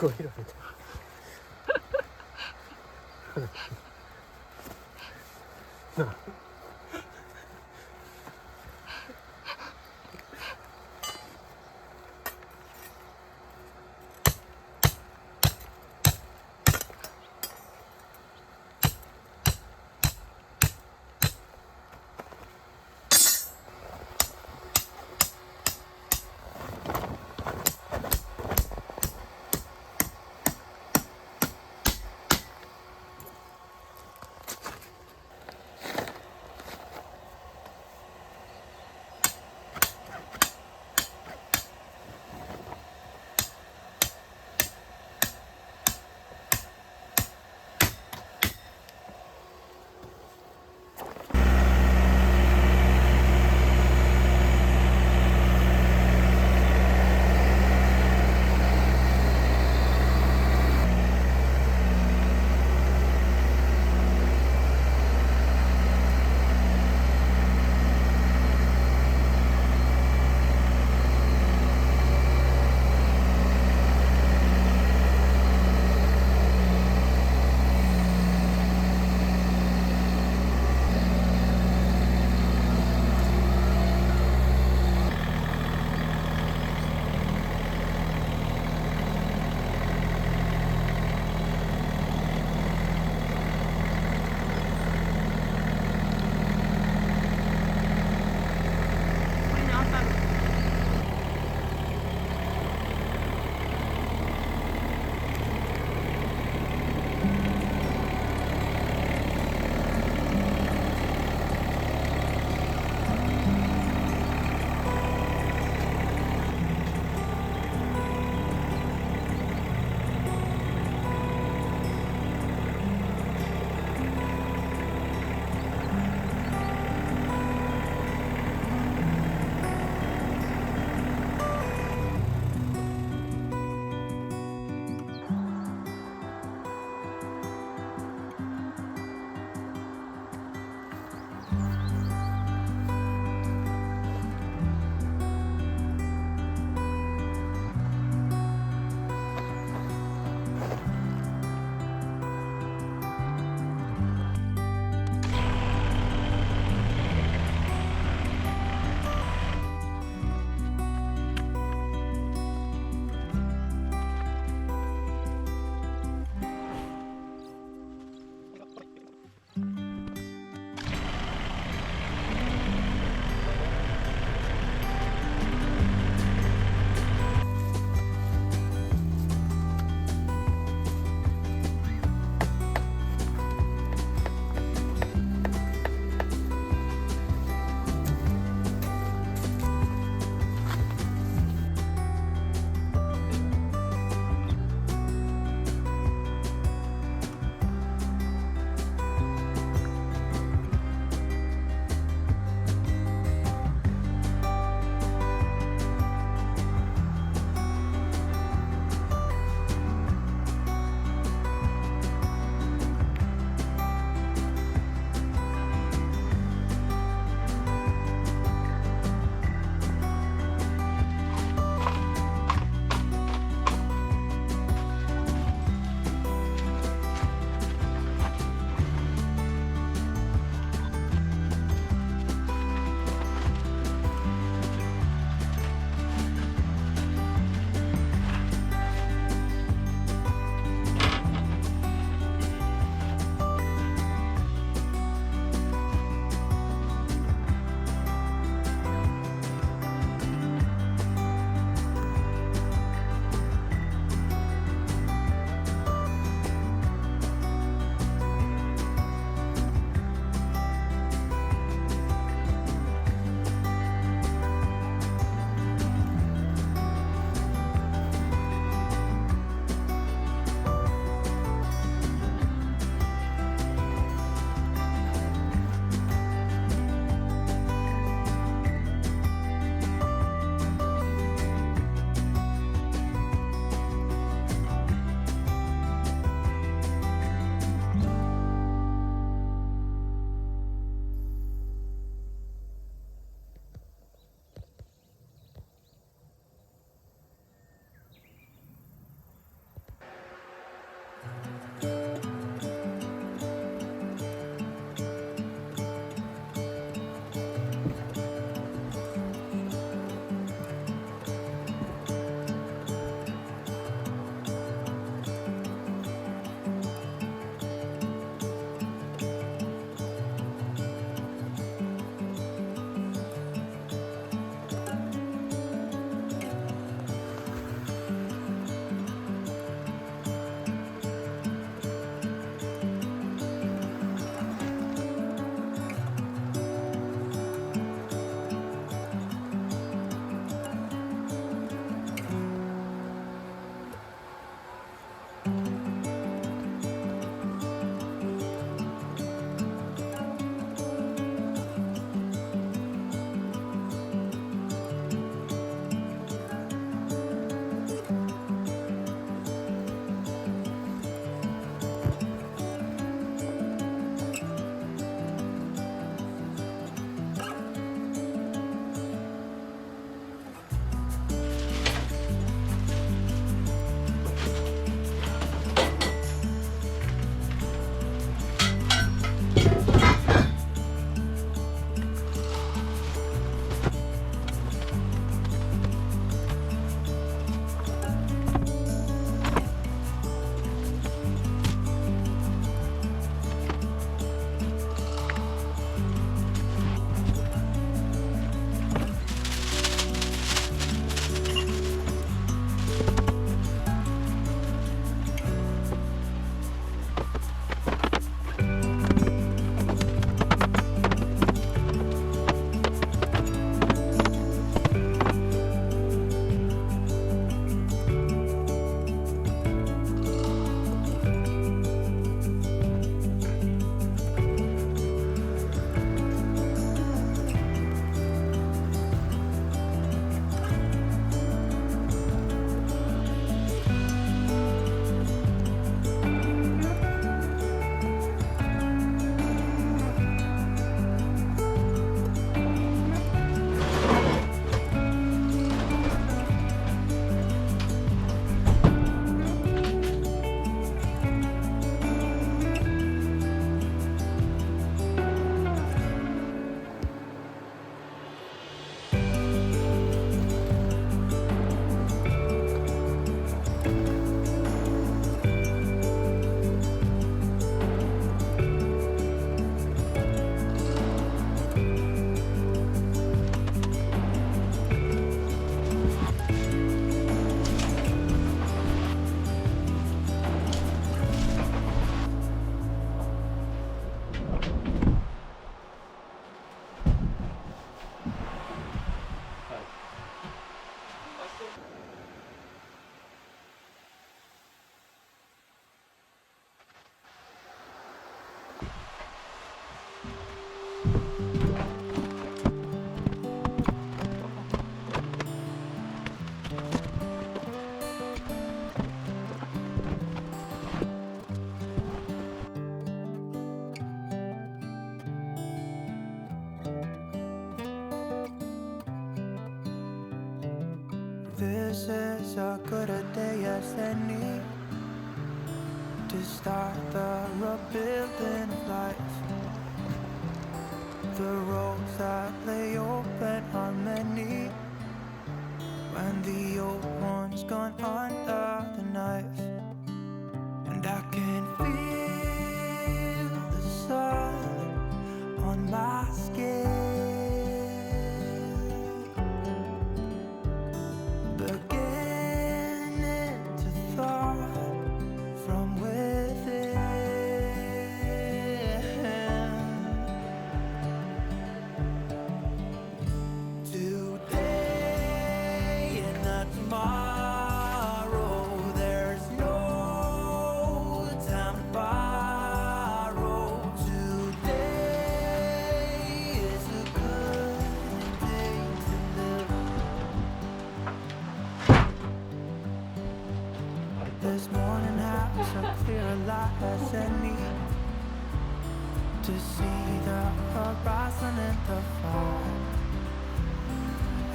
ごい色みたいなあ This is as good a day as any to start the rebuilding of life. The roads that lay open are many when the old one's gone under the knife. And I can feel the sun on my skin, beginning to thaw from within. Today and not tomorrow, there's no time to borrow. Today is a good day to live. This morning has a clear light as any to see the horizon in the fog.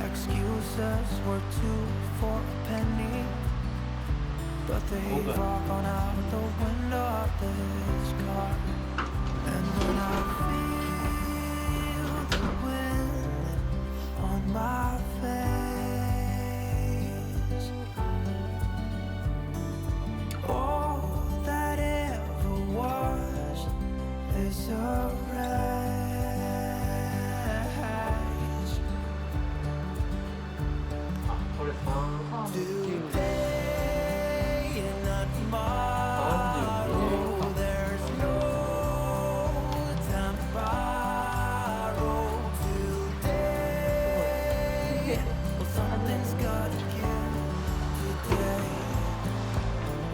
Excuses were two for a penny, but they've all gone out the window of this car. And when I feel the wind on my face, all that ever was is a wreck. Today and not tomorrow, there's no time to borrow. Today, well, something's gotta give. Today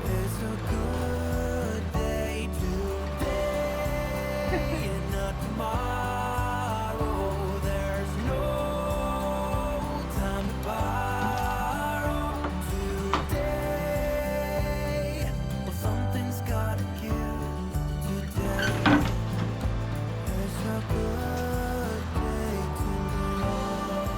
is a good day. Today and not tomorrow, there's no time to borrow. Today, well, something's gotta give. Today is a good day to live.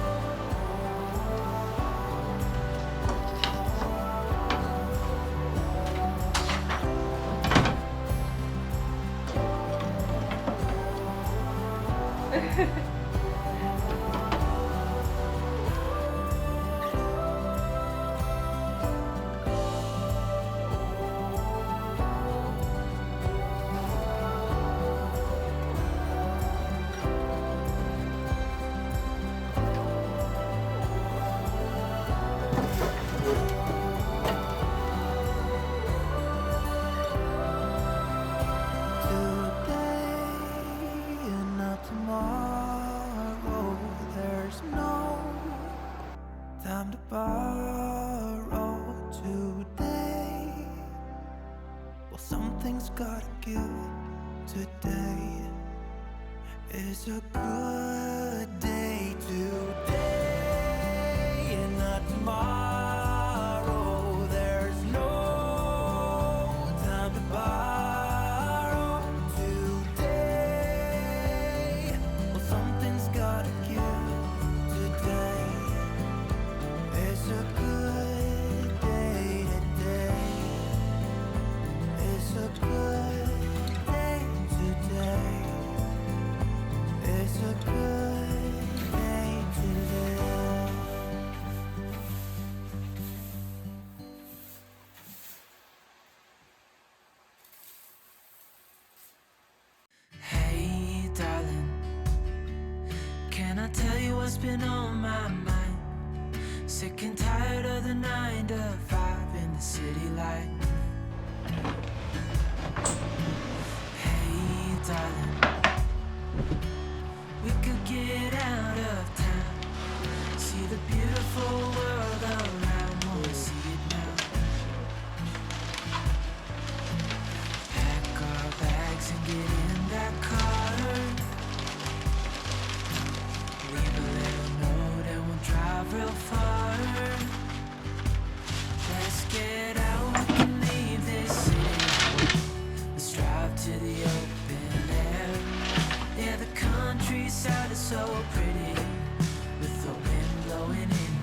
Today and not tomorrow, there's no time to borrow. Today, well, something's gotta give. Today is a good day. Today and not tomorrow, there's no time to borrow. Today, well, something's gotta give. Today is a good day. Today is a good day. Today is a good day to live. Hey, darling, can I tell you what's been on my mind? Sick and tired of the 9 to 5 in the city life. Hey, darling, we could get out of town, see the beautiful world around, wanna see it now. Pack our bags and get in that car, leave a little note and we'll drive real far. Let's get out, we can leave this city. Let's drive to the open air. Yeah, the countryside is so pretty, with the wind blowing in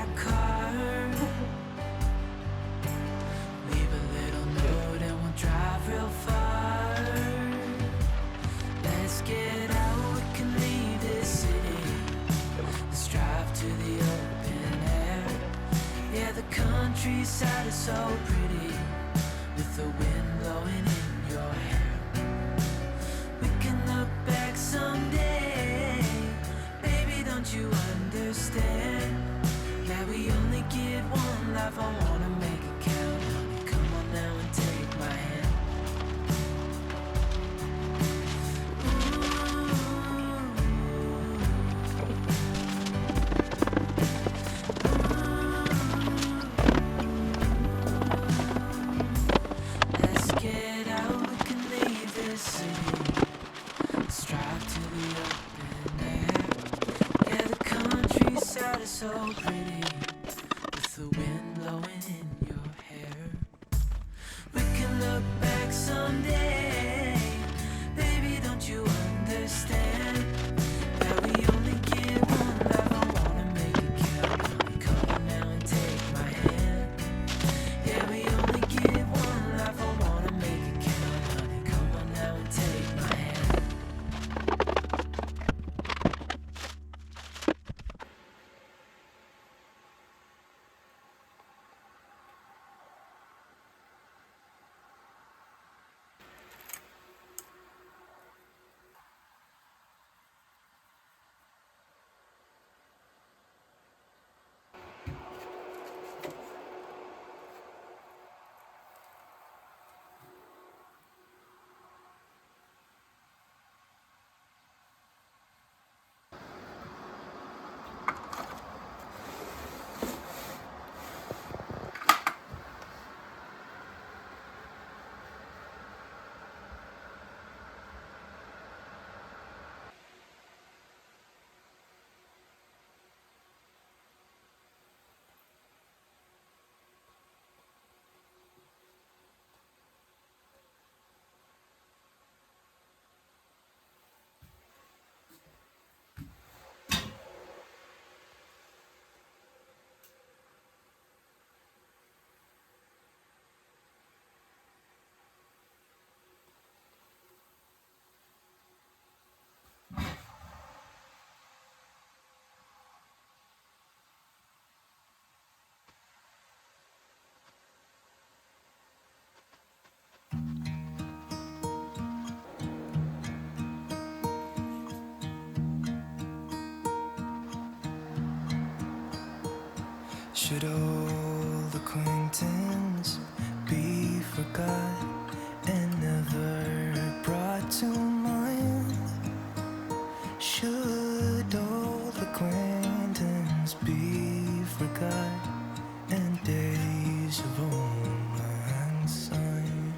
that car. Leave a little note and we'll drive real far. Let's get out, we can leave this city. Let's drive to the open air. Yeah, the countryside is so pretty, with the wind blowing in your hair. We can look back someday, baby, don't you understand? Yeah, we only get one life, I wanna make it count. Honey, come on now and take my hand. Let's get out, we can leave this city. Let's drive to the open air. Yeah, the countryside is so pretty, with the wind blowing in your hair. We can look back someday, baby, don't you understand? That we only get one life, I wanna make it count. Honey, come on now and take my hand. Yeah, we only get one life, I wanna make it count. Honey, come on now and take my hand. Should old acquaintance be forgot and never brought to mind? Should old acquaintance be forgot and days of old lang syne?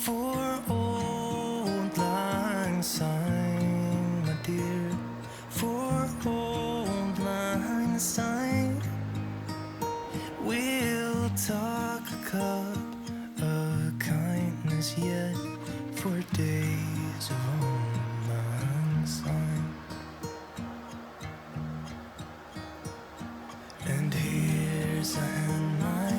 For old lang syne, my dear, for old lang syne, we'll talk a cup of kindness yet for days of old lang syne. And here's a hand, my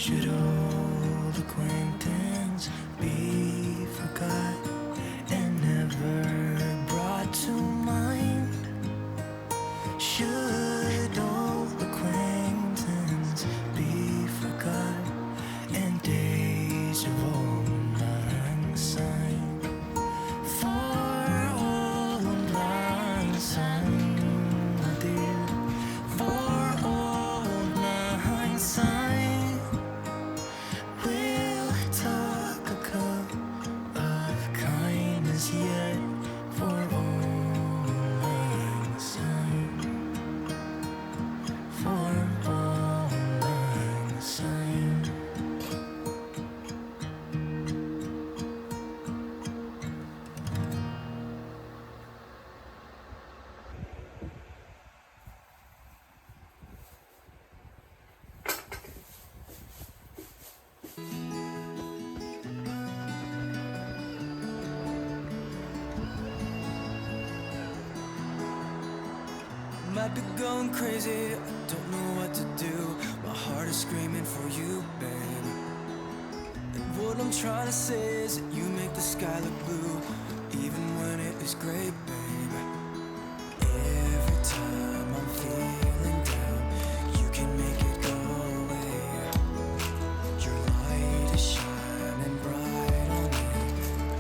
Should old acquaintance be forgot and never brought to mind? Should old acquaintance be forgot and days of old lang syne? For old lang syne, dear, for old lang syne, we'll talk a cup of kindness yet. For old lang syne, for old lang syne. Might be going crazy, I don't know what to do. My heart is screaming for you, babe. And what I'm trying to say is that you make the sky look blue, even when it is gray, babe. Every time I'm feeling down, you can make it go away. Your light is shining bright on me,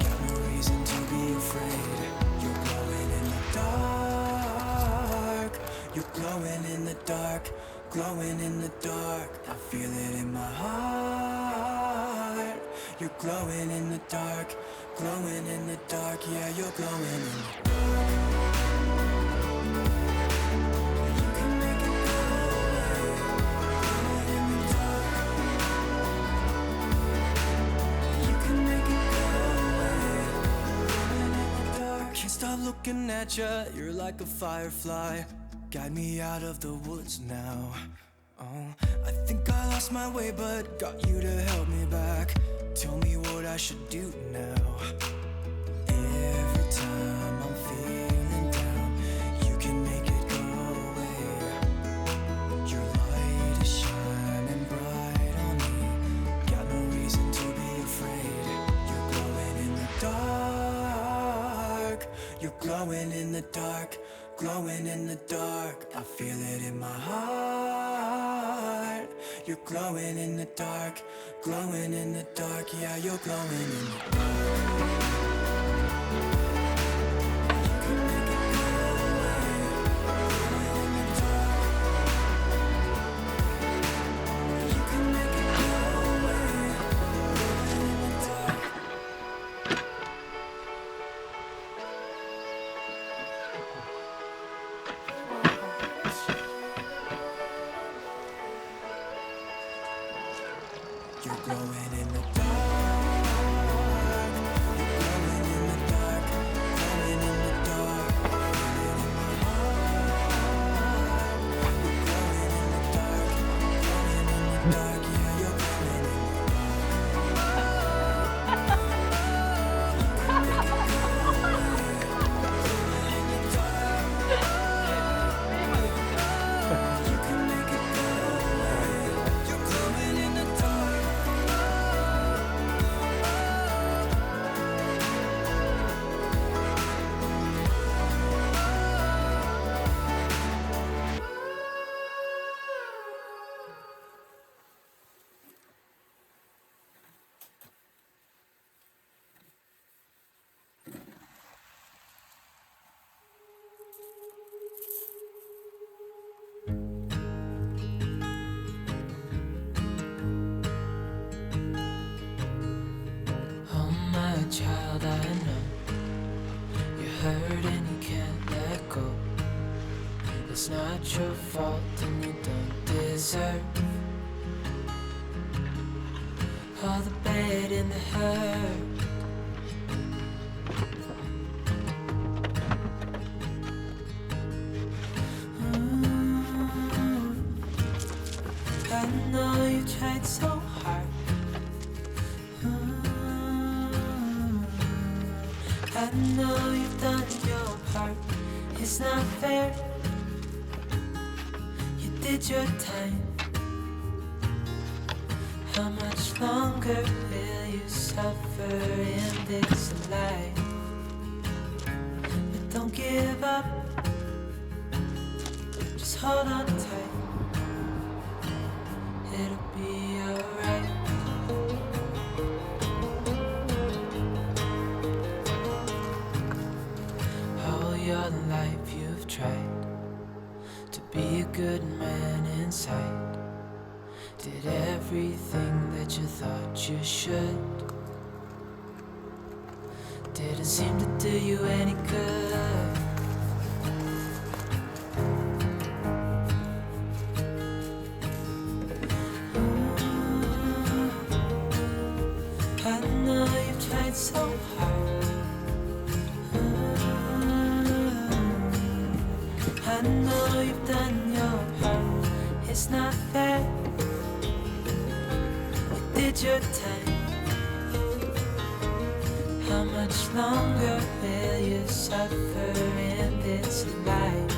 got no reason to be afraid. You're glowing in the dark, you're glowing in the dark, glowing in the dark. I feel it in my heart. You're glowing in the dark, glowing in the dark. Yeah, you're glowing in the dark. You can make it go away. Glowing in the dark. You can make it go away. Glowing in the dark. Can't stop looking at you, you're like a firefly. Guide me out of the woods now. Oh, I think I lost my way, but got you to help me back. Tell me what I should do now. Every time I'm feeling down, you can make it go away. Your light is shining bright on me, got no reason to be afraid. You're glowing in the dark, you're glowing in the dark, glowing in the dark. I feel it in my heart. You're glowing in the dark, glowing in the dark. Yeah, you're glowing in the dark. You can make it go away. Glowing in the dark. You can make it go away. Glowing in the dark. You're glowing in the dark. You're glowing in the dark, glowing in the dark. Feel it in my heart. You're glowing in the dark, glowing in the dark. Yeah, you're glowing in the dark. You can make it go away. You're glowing in the dark. Oh my child, I know you're hurt and you can't let go. It's not your fault and you don't deserve all the bad and the hurt. I know you tried so hard. I know you've done your part. It's not fair. You did your time. I How much longer will you suffer in this life? But don't give up, just hold on tight. It'll be alright. All your life you've tried to be a good man inside. Did everything that you thought you should. Didn't seem to do you any good. I know you've tried so hard. I know you've done your part. It's not fair. You did your time. How much longer will you suffer in this life?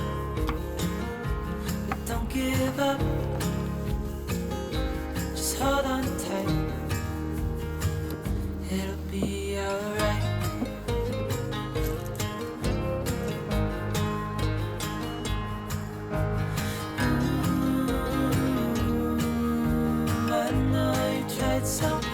But don't give up, just hold on tight. It'll be alright. I know you tried so hard.